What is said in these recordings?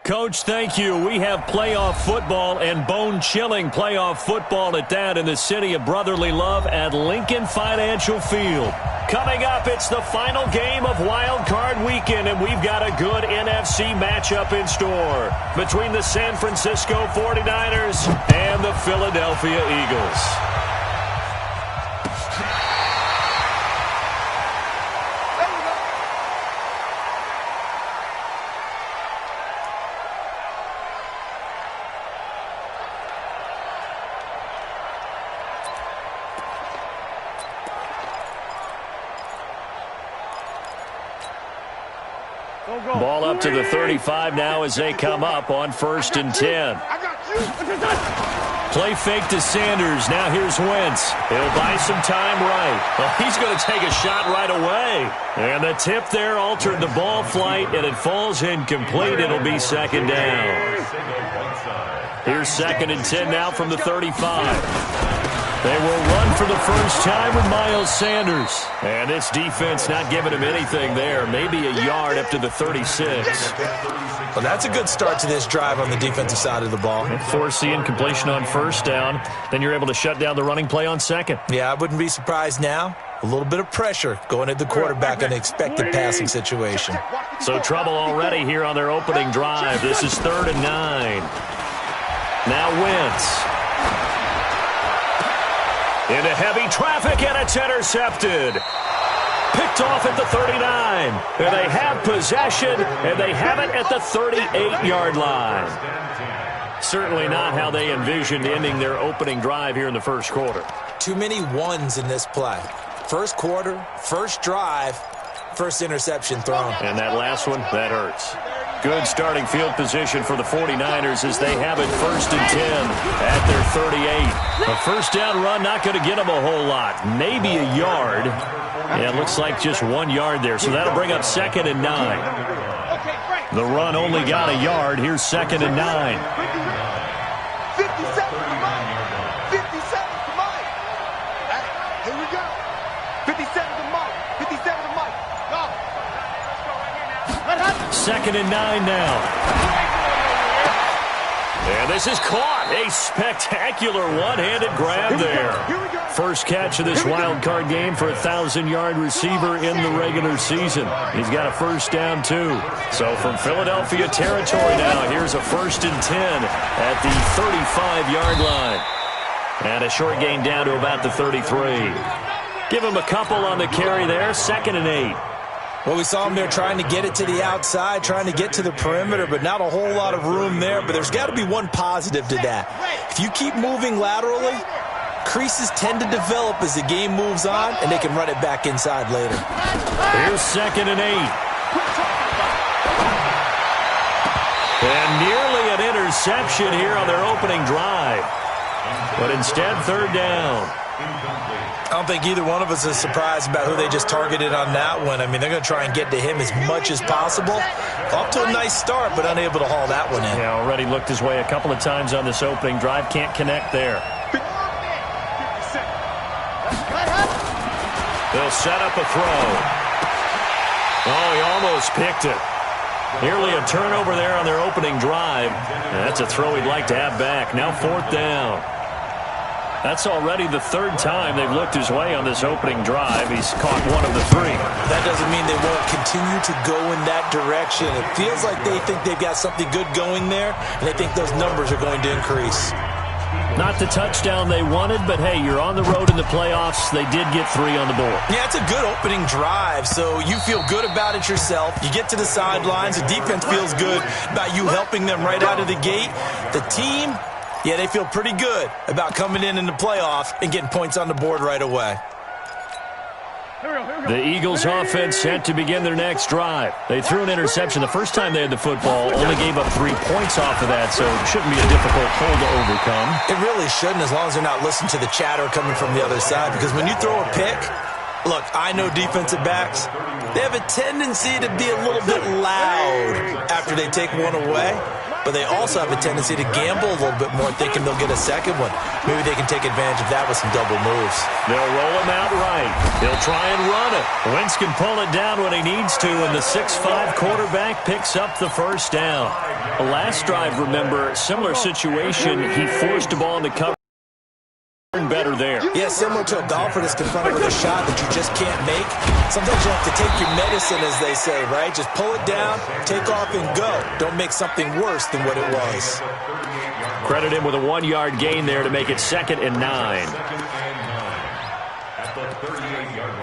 Coach, thank you. We have playoff football and bone-chilling playoff football at that in the city of brotherly love at Lincoln Financial Field. Coming up, it's the final game of Wild Card Weekend, and we've got a good NFC matchup in store between the San Francisco 49ers and the Philadelphia Eagles. Ball up to the 35 now as they come up on 1st and 10. Play fake to Sanders. Now here's Wentz. He'll buy some time right. Well, he's going to take a shot right away. And the tip there altered the ball flight, and it falls incomplete. It'll be 2nd down. Here's 2nd and 10 now from the 35. They will run for the first time with Miles Sanders. And this defense not giving him anything there. Maybe a yard up to the 36. Well, that's a good start to this drive on the defensive side of the ball. Force the incompletion on 1st down. Then you're able to shut down the running play on 2nd. Yeah, I wouldn't be surprised now. A little bit of pressure going at the quarterback in an expected passing situation. So trouble already here on their opening drive. This is 3rd and 9. Now Wentz. Into heavy traffic, and it's intercepted. Picked off at the 39. And they have possession, and they have it at the 38-yard line. Certainly not how they envisioned ending their opening drive here in the first quarter. Too many ones in this play. First quarter, first drive, first interception thrown. And that last one, that hurts. Good starting field position for the 49ers as they have it 1st and 10 at their 38. A first down run not going to get them a whole lot. Maybe a yard. Yeah, it looks like just 1 yard there. So that'll bring up 2nd and 9. The run only got a yard. Here's 2nd and 9. 57 to Mike. 57 to Mike. Here we go. 57 to Mike. 57 to Mike. Go. 2nd and 9 now. And this is caught. A spectacular one-handed grab there. First catch of this wild card game for a 1,000-yard receiver in the regular season. He's got a first down, too. So from Philadelphia territory now, here's a 1st and 10 at the 35-yard line. And a short gain down to about the 33. Give him a couple on the carry there. 2nd and 8. Well, we saw him there trying to get it to the outside, trying to get to the perimeter, but not a whole lot of room there. But there's got to be one positive to that. If you keep moving laterally, creases tend to develop as the game moves on, and they can run it back inside later. Here's 2nd and 8. And nearly an interception here on their opening drive. But instead, 3rd down. I don't think either one of us is surprised about who they just targeted on that one. I mean, they're going to try and get to him as much as possible. Off to a nice start, but unable to haul that one in. Yeah, already looked his way a couple of times on this opening drive. Can't connect there. They'll set up a throw. Oh, he almost picked it. Nearly a turnover there on their opening drive. And that's a throw he'd like to have back. Now 4th down. That's already the 3rd time they've looked his way on this opening drive. He's caught 1 of the 3. That doesn't mean they won't continue to go in that direction. It feels like they think they've got something good going there, and they think those numbers are going to increase. Not the touchdown they wanted, but hey, you're on the road in the playoffs. They did get 3 on the board. Yeah, it's a good opening drive, so you feel good about it yourself. You get to the sidelines. The defense feels good about you helping them right out of the gate. The team, yeah, they feel pretty good about coming in the playoff and getting points on the board right away. The Eagles offense set to begin their next drive. They threw an interception the first time they had the football, only gave up 3 points off of that, so it shouldn't be a difficult hole to overcome. It really shouldn't, as long as they're not listening to the chatter coming from the other side, because when you throw a pick, look, I know defensive backs, they have a tendency to be a little bit loud after they take one away. but they also have a tendency to gamble a little bit more, thinking they'll get a second one. Maybe they can take advantage of that with some double moves. They'll roll him out right. He'll try and run it. Wentz can pull it down when he needs to, and the 6'5" quarterback picks up the first down. The last drive, remember, similar situation. He forced the ball in the cover. Better there. Yeah, similar to a golfer that's confronted with a shot that you just can't make. Sometimes you have to take your medicine, as they say, right? Just pull it down, take off, and go. Don't make something worse than what it was. Credit him with a 1-yard gain there to make it 2nd and 9. At the 38-yard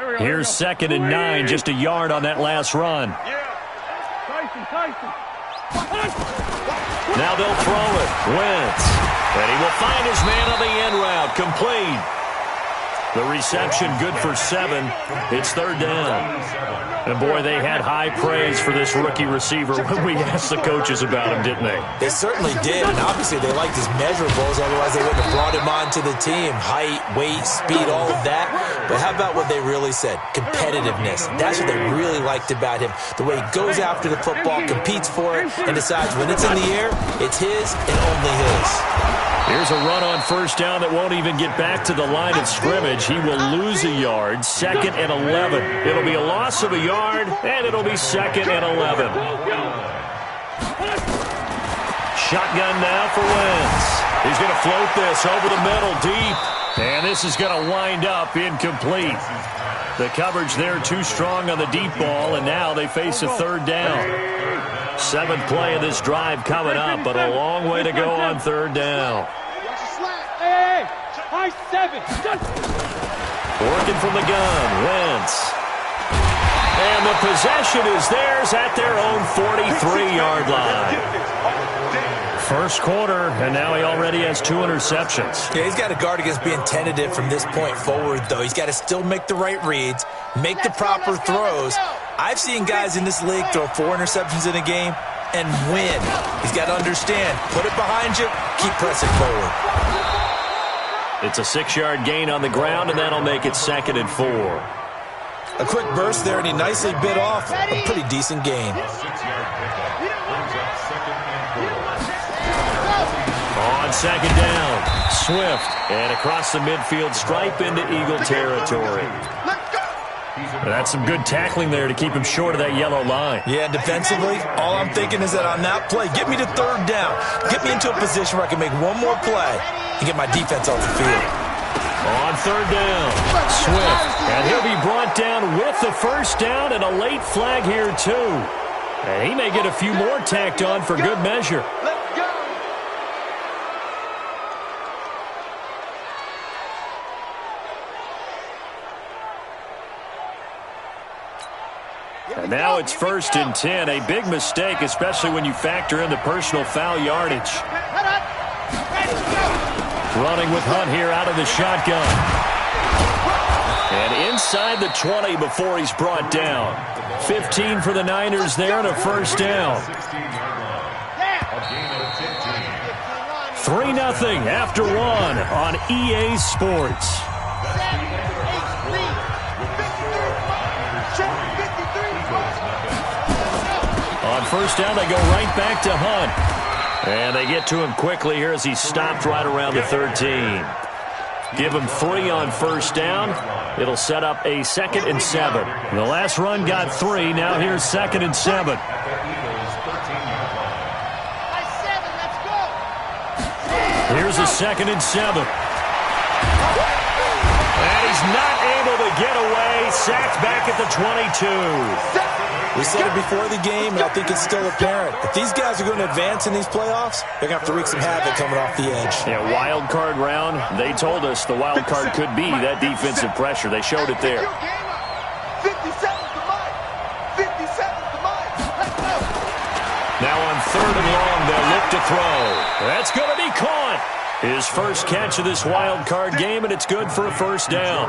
line. Here's 2nd and 9, just a yard on that last run. Now they'll throw it. Wentz. And he will find his man on the end route. Complete. The reception good for 7. It's 3rd down. And, boy, they had high praise for this rookie receiver when we asked the coaches about him, didn't they? They certainly did, and obviously they liked his measurables. Otherwise, they wouldn't have brought him onto the team. Height, weight, speed, all of that. But how about what they really said? Competitiveness. That's what they really liked about him. The way he goes after the football, competes for it, and decides when it's in the air, it's his and only his. Here's a run on 1st down that won't even get back to the line of scrimmage. He will lose a yard, 2nd and 11. It'll be a loss of a yard, and it'll be 2nd and 11. Shotgun now for Wentz. He's going to float this over the middle deep, and this is going to wind up incomplete. The coverage there too strong on the deep ball, and now they face a 3rd down. 7th play of this drive coming up, but a long way to go on 3rd down. High 7. Working from the gun, Wentz. And the possession is theirs at their own 43-yard line. First quarter, and now he already has 2 interceptions. Yeah, he's got to guard against being tentative from this point forward, though. He's got to still make the right reads, make the proper throws. I've seen guys in this league throw 4 interceptions in a game and win. He's got to understand, put it behind you, keep pressing forward. It's a 6-yard gain on the ground, and that'll make it 2nd and 4. A quick burst there, and he nicely bit off a pretty decent gain. On 2nd down, Swift, and across the midfield stripe into Eagle territory. That's some good tackling there to keep him short of that yellow line. Yeah, defensively, all I'm thinking is that on that play, get me to 3rd down. Get me into a position where I can make one more play and get my defense off the field. On 3rd down, Swift, and he'll be brought down with the 1st down and a late flag here too. And he may get a few more tacked on for good measure. And now it's 1st and 10, a big mistake, especially when you factor in the personal foul yardage. Running with Hunt here out of the shotgun. And inside the 20 before he's brought down. 15 for the Niners there and a 1st down. 3-0 after 1 on EA Sports. On 1st down, they go right back to Hunt. And they get to him quickly here as he's stopped right around the 13. Give him 3 on 1st down. It'll set up a 2nd and 7. The last run got 3. Now here's 2nd and 7. Here's a 2nd and 7. And he's not able to get away. Sacked back at the 22. We said it before the game, and I think it's still apparent. If these guys are going to advance in these playoffs, they're going to have to wreak some havoc coming off the edge. Yeah, wild card round. They told us the wild card could be that defensive pressure. They showed it there. 50 seconds to Mike. 50 seconds to Mike. Now on 3rd and long, they'll look to throw. That's going to be caught. His first catch of this wild card game, and it's good for a 1st down.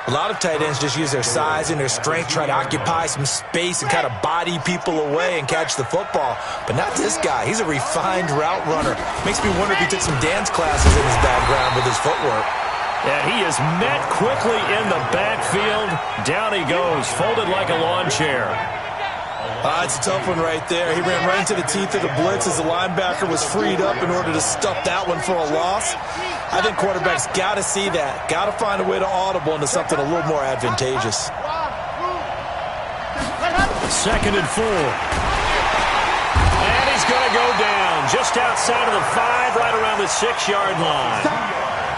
A lot of tight ends just use their size and their strength, try to occupy some space and kind of body people away and catch the football. But not this guy. He's a refined route runner. Makes me wonder if he took some dance classes in his background with his footwork. And he is met quickly in the backfield. Down he goes, folded like a lawn chair. It's a tough one right there. He ran right into the teeth of the blitz as the linebacker was freed up in order to stuff that one for a loss. I think quarterbacks got to see that. Got to find a way to audible into something a little more advantageous. 2nd and 4. And he's going to go down just outside of the 5, right around the 6-yard line.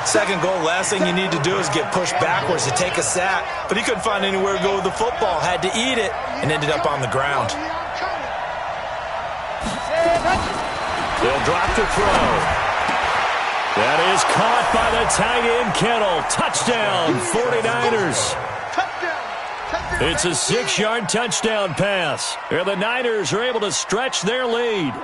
2nd goal, last thing you need to do is get pushed backwards to take a sack. But he couldn't find anywhere to go with the football. Had to eat it and ended up on the ground. They'll drop to throw. That is caught by the tight end, Kittle. Touchdown, 49ers. It's a 6-yard touchdown pass. And the Niners are able to stretch their lead.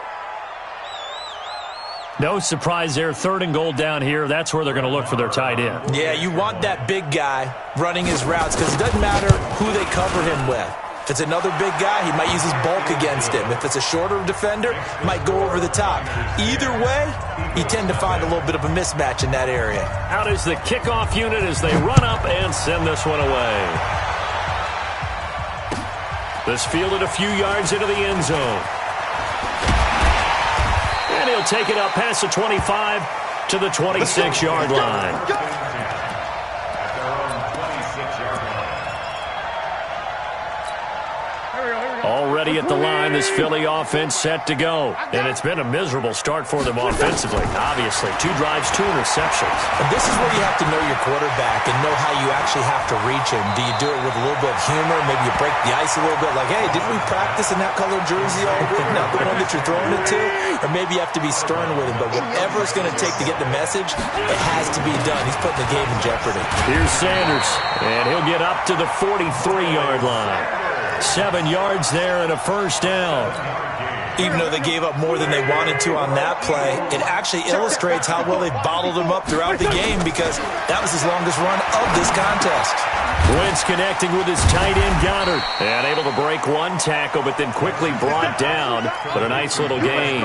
No surprise there, 3rd and goal down here. That's where they're going to look for their tight end. Yeah, you want that big guy running his routes because it doesn't matter who they cover him with. If it's another big guy, he might use his bulk against him. If it's a shorter defender, might go over the top. Either way, you tend to find a little bit of a mismatch in that area. Out is the kickoff unit as they run up and send this one away. This fielded a few yards into the end zone. And he'll take it up past the 25 to the 26-yard line. Already at the line, this Philly offense set to go. And it's been a miserable start for them offensively. Obviously, 2 drives, 2 interceptions. And this is where you have to know your quarterback and know how you actually have to reach him. Do you do it with a little bit of humor? Maybe you break the ice a little bit like, hey, didn't we practice in that color jersey all week? Not the one that you're throwing it to? Or maybe you have to be stern with him. But whatever it's going to take to get the message, it has to be done. He's putting the game in jeopardy. Here's Sanders, and he'll get up to the 43-yard line. 7 yards there and a 1st down. Even though they gave up more than they wanted to on that play, it actually illustrates how well they bottled him up throughout the game because that was his longest run of this contest. Wentz connecting with his tight end, Goddard. And able to break 1 tackle, but then quickly brought down. But a nice little gain.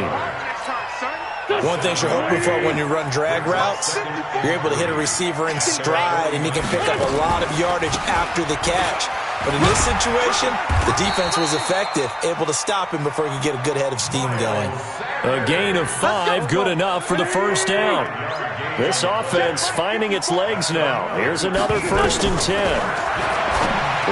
One thing you're hoping for when you run drag routes, you're able to hit a receiver in stride, and he can pick up a lot of yardage after the catch. But in this situation, the defense was effective, able to stop him before he could get a good head of steam going. A gain of 5, good enough for the 1st down. This offense finding its legs now. Here's another 1st and 10.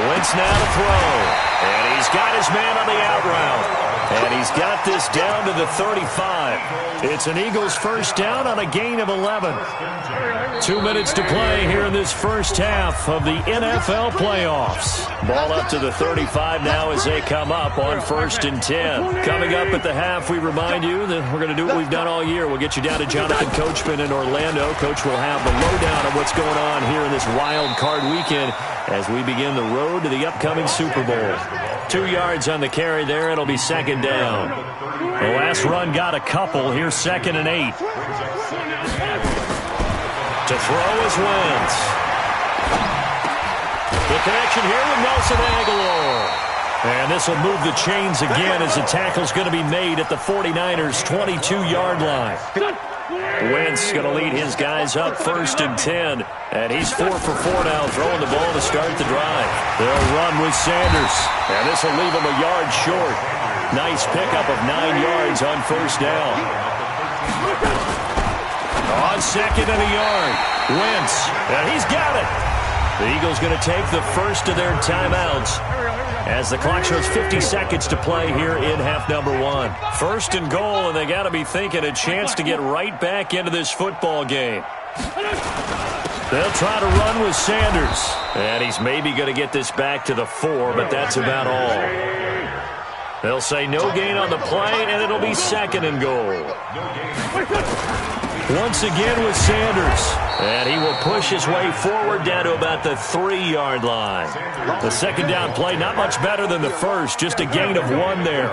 Wentz now to throw. And he's got his man on the out route. And he's got this down to the 35. It's an Eagles 1st down on a gain of 11. 2 minutes to play here in this first half of the NFL playoffs. Ball up to the 35 now as they come up on 1st and 10. Coming up at the half, we remind you that we're going to do what we've done all year. We'll get you down to Jonathan Coachman in Orlando. Coach will have the lowdown on what's going on here in this wild card weekend as we begin the road to the upcoming Super Bowl. 2 yards on the carry there. It'll be 2nd down. The last run got a couple. Here's 2nd and 8. To throw is Wentz. The connection here with Nelson Aguilar. And this will move the chains again as the tackle's going to be made at the 49ers' 22-yard line. Wentz going to lead his guys up 1st and 10. And he's 4 for 4 now, throwing the ball to start the drive. They'll run with Sanders. And this will leave him a yard short. Nice pickup of 9 yards on 1st down. On 2nd and a yard. Wentz. And he's got it. The Eagles going to take the first of their timeouts as the clock shows 50 seconds to play here in half number 1. 1st and goal, and they got to be thinking a chance to get right back into this football game. They'll try to run with Sanders. And he's maybe going to get this back to the 4, but that's about all. They'll say no gain on the play, and it'll be 2nd and goal. Once again with Sanders. And he will push his way forward down to about the 3-yard line. The 2nd down play, not much better than the first. Just a gain of 1 there.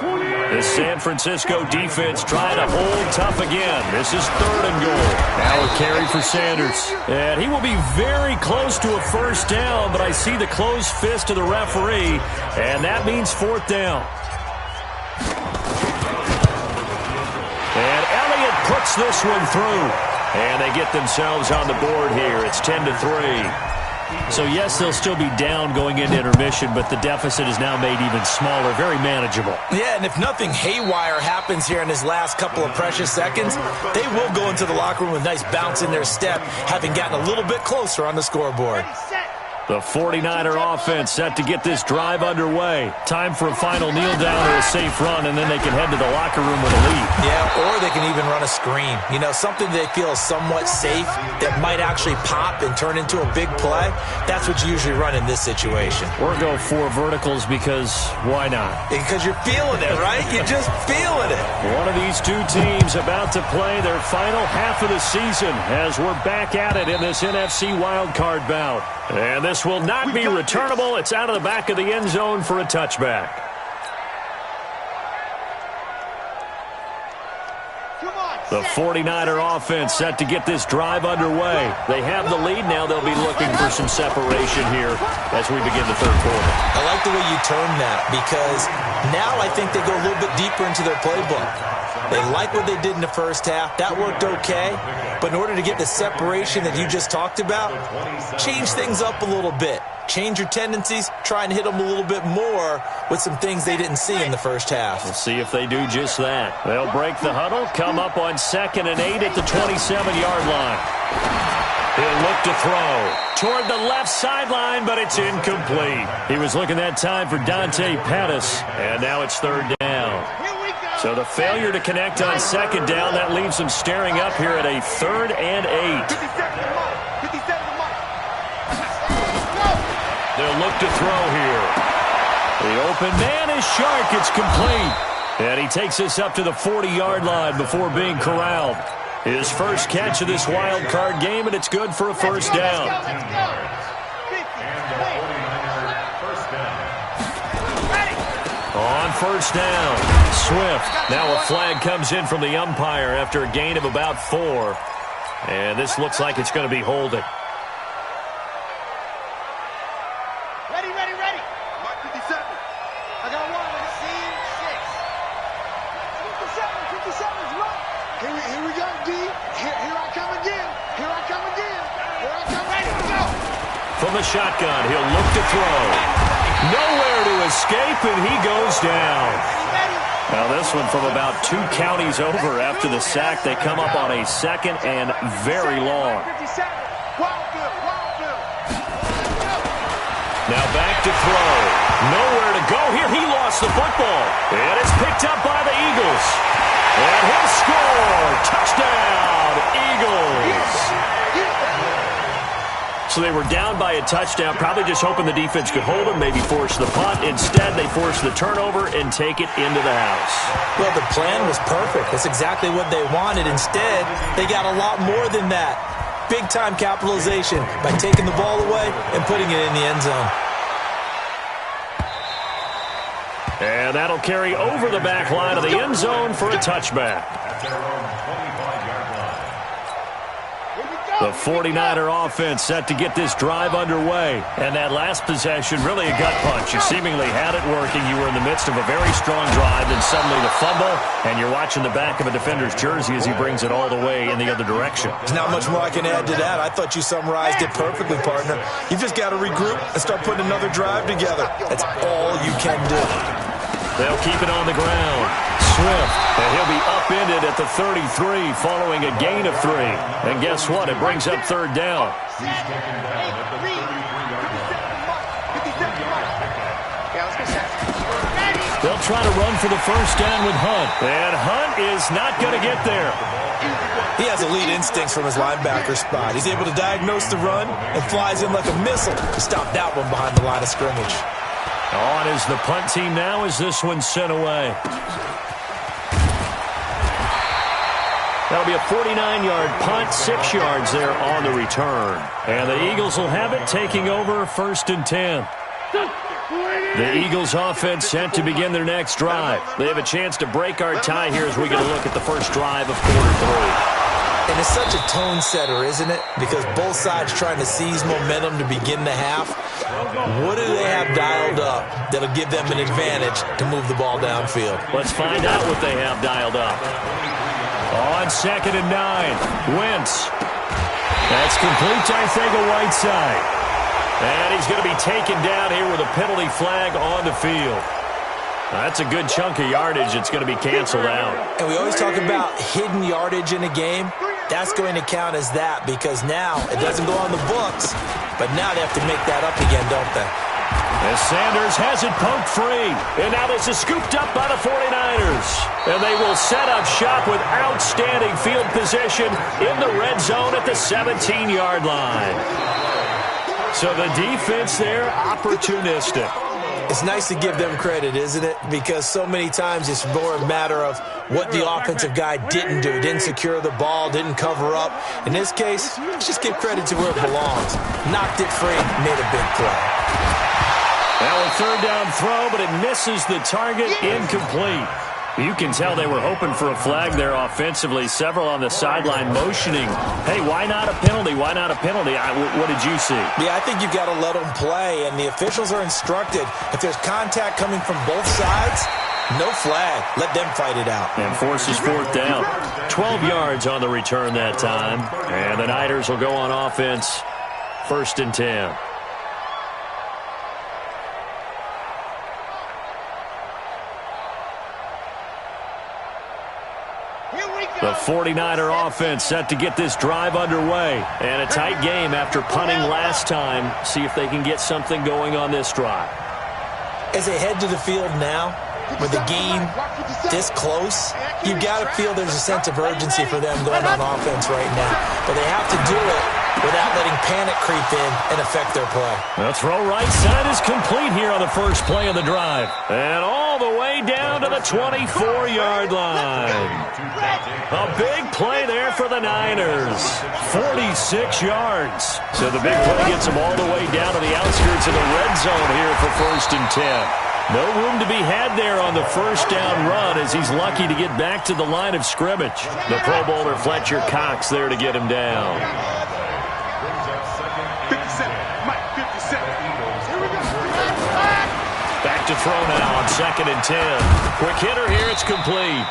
The San Francisco defense trying to hold tough again. This is 3rd and goal. Now a carry for Sanders. And he will be very close to a 1st down, but I see the closed fist of the referee, and that means 4th down. And Elliott puts this one through. And they get themselves on the board here. It's 10-3. So, yes, they'll still be down going into intermission, but the deficit is now made even smaller, very manageable. Yeah, and if nothing haywire happens here in his last couple of precious seconds, they will go into the locker room with a nice bounce in their step, having gotten a little bit closer on the scoreboard. The 49er offense set to get this drive underway. Time for a final kneel down or a safe run, and then they can head to the locker room with a lead. Yeah, or they can even run a screen. You know, something they feel is somewhat safe that might actually pop and turn into a big play. That's what you usually run in this situation. Or go 4 verticals because why not? Because you're feeling it, right? You're just feeling it. One of these two teams about to play their final half of the season as we're back at it in this NFC wildcard bout. And this will not be returnable. It's out of the back of the end zone for a touchback. The 49er offense set to get this drive underway. They have the lead now. They'll be looking for some separation here as we begin the third quarter. I like the way you term that because now I think they go a little bit deeper into their playbook. They like what they did in the first half. That worked okay. But in order to get the separation that you just talked about, change things up a little bit. Change your tendencies. Try and hit them a little bit more with some things they didn't see in the first half. We'll see if they do just that. They'll break the huddle, come up on 2nd and 8 at the 27-yard line. He'll look to throw toward the left sideline, but it's incomplete. He was looking that time for Dante Pettis, and now it's 3rd down. So the failure to connect on 2nd down, that leaves them staring up here at a 3rd and 8. They'll look to throw here. The open man is Shark. It's complete. And he takes us up to the 40-yard line before being corralled. His first catch of this wild card game, and it's good for a first down. On first down, Swift. Now a flag comes in from the umpire after a gain of about 4. And this looks like it's going to be holding. Ready. Mark 57. I got one. I see 6. 57 is right. Here we go, D. Here I come again. Here I come. Ready to go. From the shotgun, he'll look to throw. Nowhere to escape, and he goes down. Now this one from about 2 counties over after the sack. They come up on a 2nd and very long. Now back to throw. Nowhere to go here. He lost the football. And it's picked up by the Eagles. And he'll score. Touchdown, Eagles. So they were down by a touchdown, probably just hoping the defense could hold them, maybe force the punt. Instead, they force the turnover and take it into the house. Well, the plan was perfect. That's exactly what they wanted. Instead, they got a lot more than that. Big-time capitalization by taking the ball away and putting it in the end zone. And that'll carry over the back line of the end zone for a touchback. The 49er offense set to get this drive underway. And that last possession, really a gut punch. You seemingly had it working. You were in the midst of a very strong drive, and suddenly the fumble, and you're watching the back of a defender's jersey as he brings it all the way in the other direction. There's not much more I can add to that. I thought you summarized it perfectly, partner. You've just got to regroup and start putting another drive together. That's all you can do. They'll keep it on the ground. Swift, and he'll be upended at the 33 following a gain of 3. And guess what? It brings up 3rd down. They'll try to run for the first down with Hunt. And Hunt is not going to get there. He has elite instincts from his linebacker spot. He's able to diagnose the run and flies in like a missile to stop that one behind the line of scrimmage. On is the punt team now as this one's sent away. That'll be a 49-yard punt, 6 yards there on the return. And the Eagles will have it, taking over 1st and 10. The Eagles offense set to begin their next drive. They have a chance to break our tie here as we get a look at the first drive of quarter 3. And it's such a tone setter, isn't it? Because both sides trying to seize momentum to begin the half. What do they have dialed up that'll give them an advantage to move the ball downfield? Let's find out what they have dialed up. On 2nd and 9, Wentz. That's complete to Whiteside. And he's going to be taken down here with a penalty flag on the field. That's a good chunk of yardage. It's going to be canceled out. And we always talk about hidden yardage in a game. That's going to count as that because now it doesn't go on the books, but now they have to make that up again, don't they? As Sanders has it poked free. And now this is scooped up by the 49ers. And they will set up shop with outstanding field position in the red zone at the 17-yard line. So the defense there, opportunistic. It's nice to give them credit, isn't it? Because so many times it's more a matter of what the offensive guy didn't do. Didn't secure the ball, didn't cover up. In this case, let's just give credit to where it belongs. Knocked it free, made a big play. Now a third down throw, but it misses the target, incomplete. You can tell they were hoping for a flag there offensively. Several on the sideline motioning, hey, why not a penalty? Why not a penalty? What did you see? Yeah, I think you've got to let them play, and the officials are instructed. If there's contact coming from both sides, no flag. Let them fight it out. And forces 4th down. 12 yards on the return that time. And the Niners will go on offense. 1st and 10. The 49er offense set to get this drive underway. And a tight game after punting last time. See if they can get something going on this drive. As they head to the field now, with the game this close, you've got to feel there's a sense of urgency for them going on offense right now. But they have to do it without letting panic creep in and affect their play. The throw right side is complete here on the first play of the drive. And all the way down to the 24-yard line. A big play there for the Niners. 46 yards. So the big play gets them all the way down to the outskirts of the red zone here for 1st and 10. No room to be had there on the first down run as he's lucky to get back to the line of scrimmage. The Pro Bowler Fletcher Cox there to get him down. 57. Mike, 57. Here we go. Back to throw now on 2nd and 10. Quick hitter here, it's complete.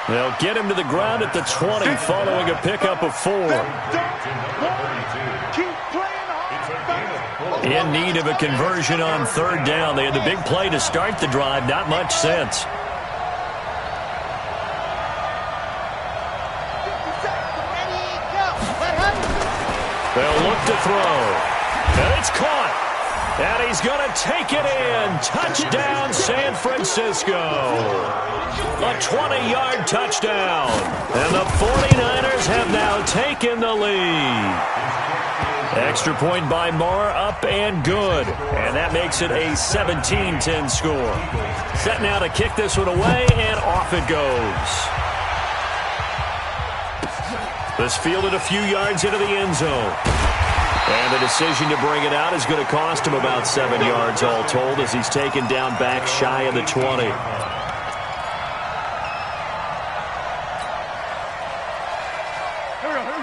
They'll get him to the ground at the 20 following a pickup of 4. Keep playing hard. In need of a conversion on 3rd down. They had the big play to start the drive. Not much sense. They'll look to throw. And it's caught. And he's going to take it in. Touchdown, San Francisco. A 20-yard touchdown. And the 49ers have now taken the lead. Extra point by Moore, up and good. And that makes it a 17-10 score. Set now to kick this one away, and off it goes. This fielded a few yards into the end zone. And the decision to bring it out is going to cost him about 7 yards all told as he's taken down back shy of the 20.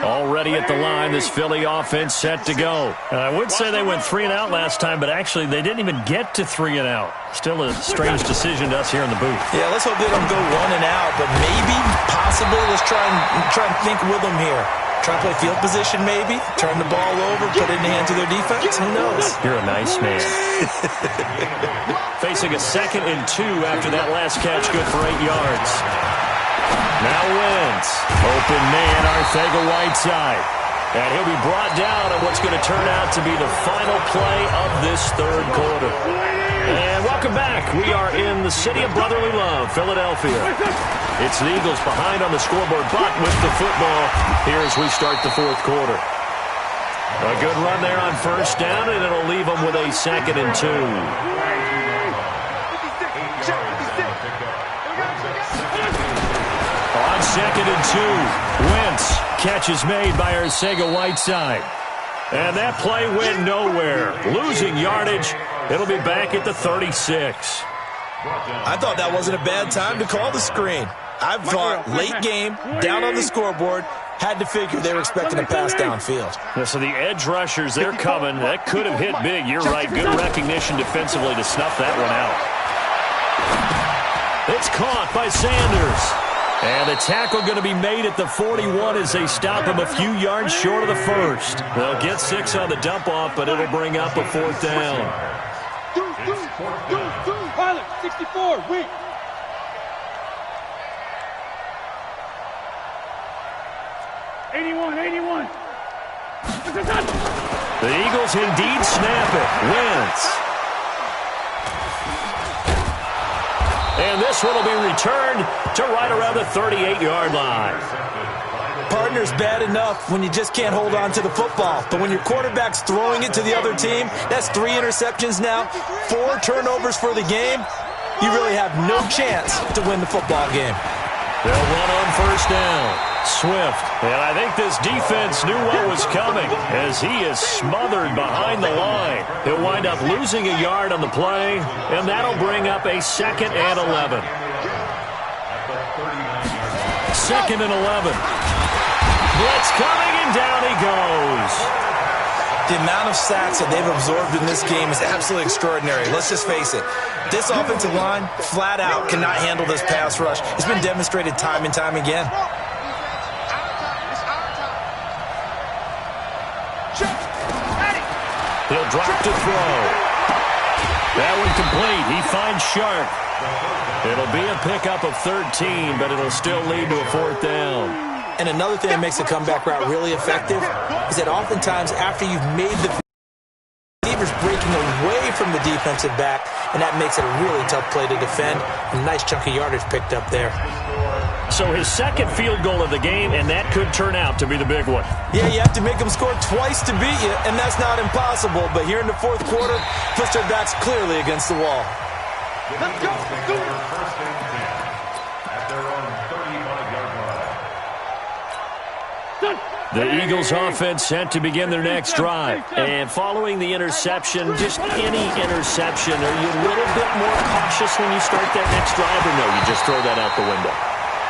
Already at the line, this Philly offense set to go. I would say they went 3 and out last time, but actually they didn't even get to 3 and out. Still a strange decision to us here in the booth. Yeah, let's hope they don't go 1 and out, but maybe, possibly, let's try and think with them here. Try to play field position maybe, turn the ball over, put it in the hands of their defense. Who knows? You're a nice man. Facing a 2nd and 2 after that last catch, good for 8 yards. Now Wentz. Open man, Whiteside. And he'll be brought down on what's going to turn out to be the final play of this 3rd quarter. And welcome back. We are in the city of brotherly love, Philadelphia. It's the Eagles behind on the scoreboard, but with the football here as we start the 4th quarter. A good run there on 1st down, and it'll leave them with a 2nd and 2. On 2nd and 2, Wentz. Catch is made by Whiteside. And that play went nowhere. Losing yardage. It'll be back at the 36. I thought that wasn't a bad time to call the screen. I thought late game, down on the scoreboard, had to figure they were expecting a pass downfield. Yeah, so the edge rushers, they're coming. That could have hit big. You're right. Good recognition defensively to snuff that one out. It's caught by Sanders. And the tackle going to be made at the 41 as they stop him a few yards short of the first. They'll get 6 on the dump-off, but it'll bring up a 4th down. Pilot, 64, weak. The Eagles indeed snap it. Wentz. And this one will be returned to right around the 38-yard line. Partner's bad enough when you just can't hold on to the football. But when your quarterback's throwing it to the other team, that's 3 interceptions now, 4 turnovers for the game. You really have no chance to win the football game. They'll run on 1st down. Swift. And I think this defense knew what was coming as he is smothered behind the line. He'll wind up losing a yard on the play, and that'll bring up a 2nd and 11. 2nd and 11. Blitz coming, and down he goes. The amount of sacks that they've absorbed in this game is absolutely extraordinary. Let's just face it. This offensive line, flat out, cannot handle this pass rush. It's been demonstrated time and time again. He'll drop to throw. That one complete. He finds Sharp. It'll be a pickup of 13, but it'll still lead to a 4th down. And another thing that makes the comeback route really effective is that oftentimes after you've made the receivers breaking away from the defensive back, and that makes it a really tough play to defend. A nice chunk of yardage picked up there. So his 2nd field goal of the game, and that could turn out to be the big one. Yeah, you have to make them score twice to beat you, and that's not impossible. But here in the 4th quarter, puts their backs clearly against the wall. Let's go. First and 10 at their own 35-yard line. The Eagles offense set to begin their next drive. And following the interception, just any interception, are you a little bit more cautious when you start that next drive, or no, you just throw that out the window?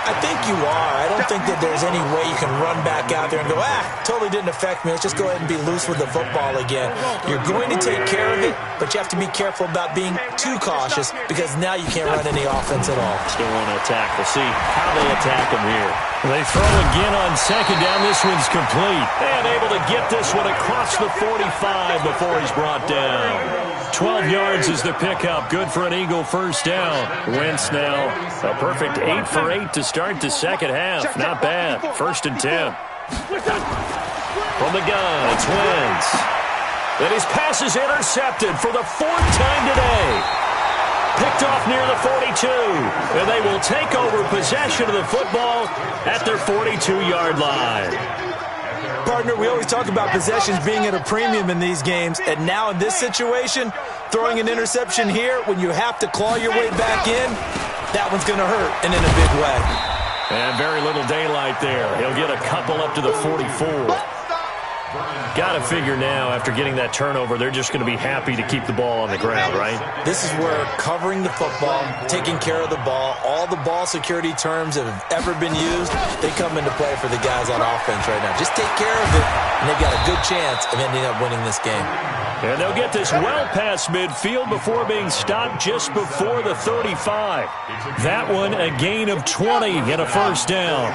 I think you are. I don't think that there's any way you can run back out there and go, totally didn't affect me. Let's just go ahead and be loose with the football again. You're going to take care of it, but you have to be careful about being too cautious because now you can't run any offense at all. Still want to attack. We'll see how they attack him here. They throw again on 2nd down. This one's complete. And able to get this one across the 45 before he's brought down. 12 yards is the pickup. Good for an Eagle 1st down. Wentz now a perfect 8 for 8 to start the 2nd half. Not bad. 1st and 10. From the gun, it's Wentz. And his pass is intercepted for the 4th time today. Picked off near the 42. And they will take over possession of the football at their 42-yard line. Partner, we always talk about possessions being at a premium in these games, and now in this situation, throwing an interception here when you have to claw your way back in, that one's going to hurt, and in a big way. And very little daylight there. He'll get a couple up to the 44. Got to figure now, after getting that turnover, they're just going to be happy to keep the ball on the ground, right? This is where covering the football, taking care of the ball, all the ball security terms that have ever been used, they come into play for the guys on offense right now. Just take care of it, and they've got a good chance of ending up winning this game. And they'll get this well past midfield before being stopped just before the 35. That one a gain of 20 and a 1st down.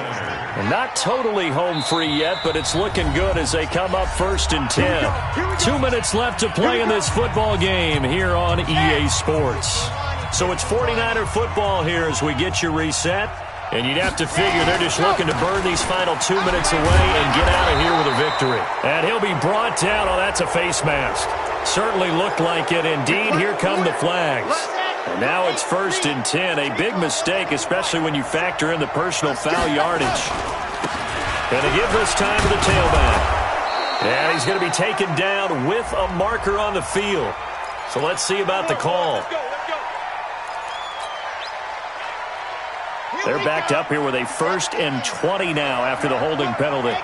And not totally home free yet, but it's looking good as they come up 1st and 10. 2 minutes left to play in this football game here on EA Sports. So it's 49er football here as we get you reset. And you'd have to figure they're just looking to burn these final 2 minutes away and get out of here with a victory. And he'll be brought down. Oh, that's a face mask. Certainly looked like it. Indeed, here come the flags. And now it's 1st and 10. A big mistake, especially when you factor in the personal foul yardage. And to give this time to the tailback. And he's going to be taken down with a marker on the field. So let's see about the call. They're backed up here with a 1st and 20 now after the holding penalty. 80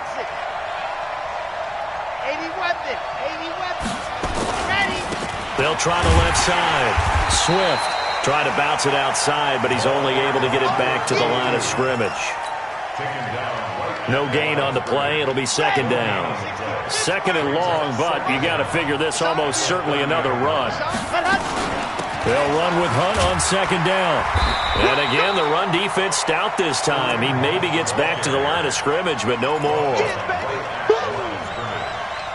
weapon. Ready. They'll try the left side. Swift try to bounce it outside, but he's only able to get it back to the line of scrimmage. No gain on the play. It'll be 2nd down. 2nd and long, but you got to figure this almost certainly another run. They'll run with Hunt on second down. And again, the run defense stout this time. He maybe gets back to the line of scrimmage, but no more.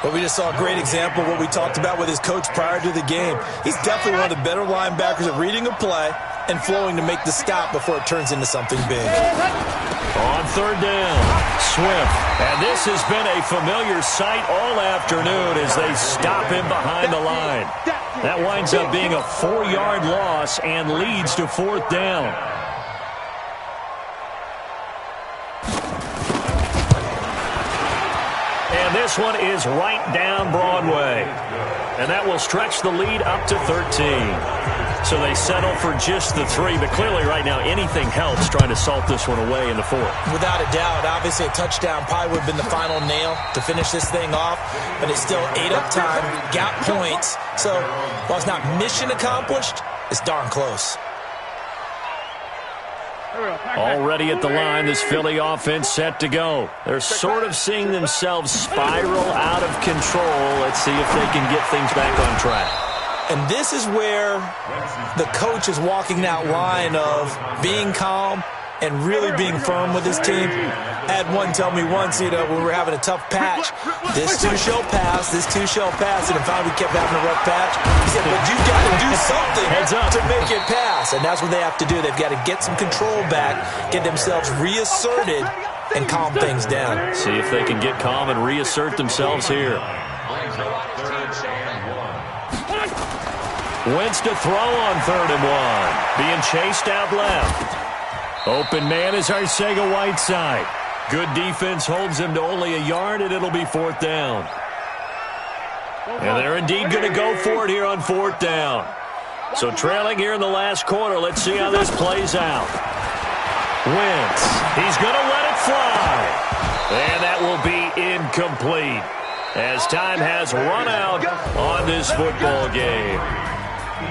Well, we just saw a great example of what we talked about with his coach prior to the game. He's definitely one of the better linebackers at reading a play and flowing to make the stop before it turns into something big. On third down, Swift. And this has been a familiar sight all afternoon as they stop him behind the line. That winds up being a 4-yard loss and leads to fourth down. And this one is right down Broadway. And that will stretch the lead up to 13. So they settle for just the 3, but clearly right now anything helps trying to salt this one away in the fourth. Without a doubt, obviously a touchdown probably would have been the final nail to finish this thing off, but it's still ate up time, got points. So while it's not mission accomplished, it's darn close. Already at the line, this Philly offense set to go. They're sort of seeing themselves spiral out of control. Let's see if they can get things back on track. And this is where the coach is walking that line of being calm and really being firm with his team. I had one tell me once, when we were having a tough patch, this too shall pass, this too shall pass, and finally we kept having a rough patch. He said, but you've got to do something to make it pass, and that's what they have to do. They've got to get some control back, get themselves reasserted, and calm things down. See if they can get calm and reassert themselves here. Wentz to throw on 3rd and 1. Being chased out left. Open man is Arcega-Whiteside. Good defense holds him to only a yard, and it'll be fourth down. And they're indeed going to go for it here on fourth down. So trailing here in the last quarter, let's see how this plays out. Wentz, he's going to let it fly. And that will be incomplete as time has run out on this football game.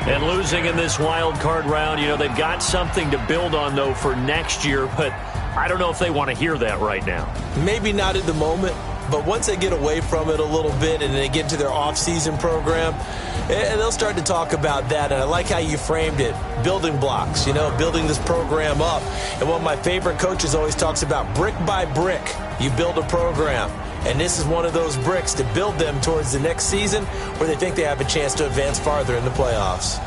And losing in this wild card round, they've got something to build on, though, for next year. But I don't know if they want to hear that right now. Maybe not at the moment, but once they get away from it a little bit and they get into their off-season program, they'll start to talk about that. And I like how you framed it, building blocks, building this program up. And one of my favorite coaches always talks about brick by brick, you build a program. And this is one of those bricks to build them towards the next season where they think they have a chance to advance farther in the playoffs.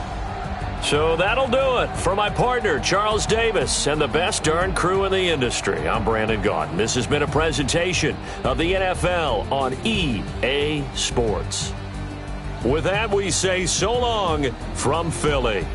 So that'll do it for my partner, Charles Davis, and the best darn crew in the industry. I'm Brandon Gaudin. This has been a presentation of the NFL on EA Sports. With that, we say so long from Philly.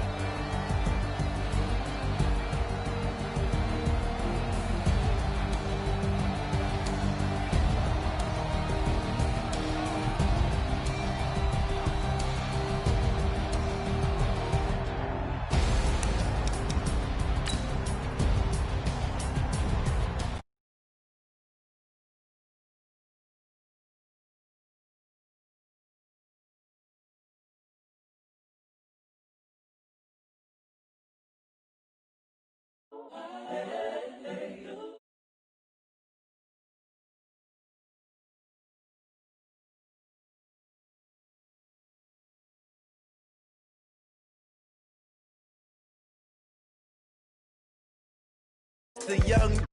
The young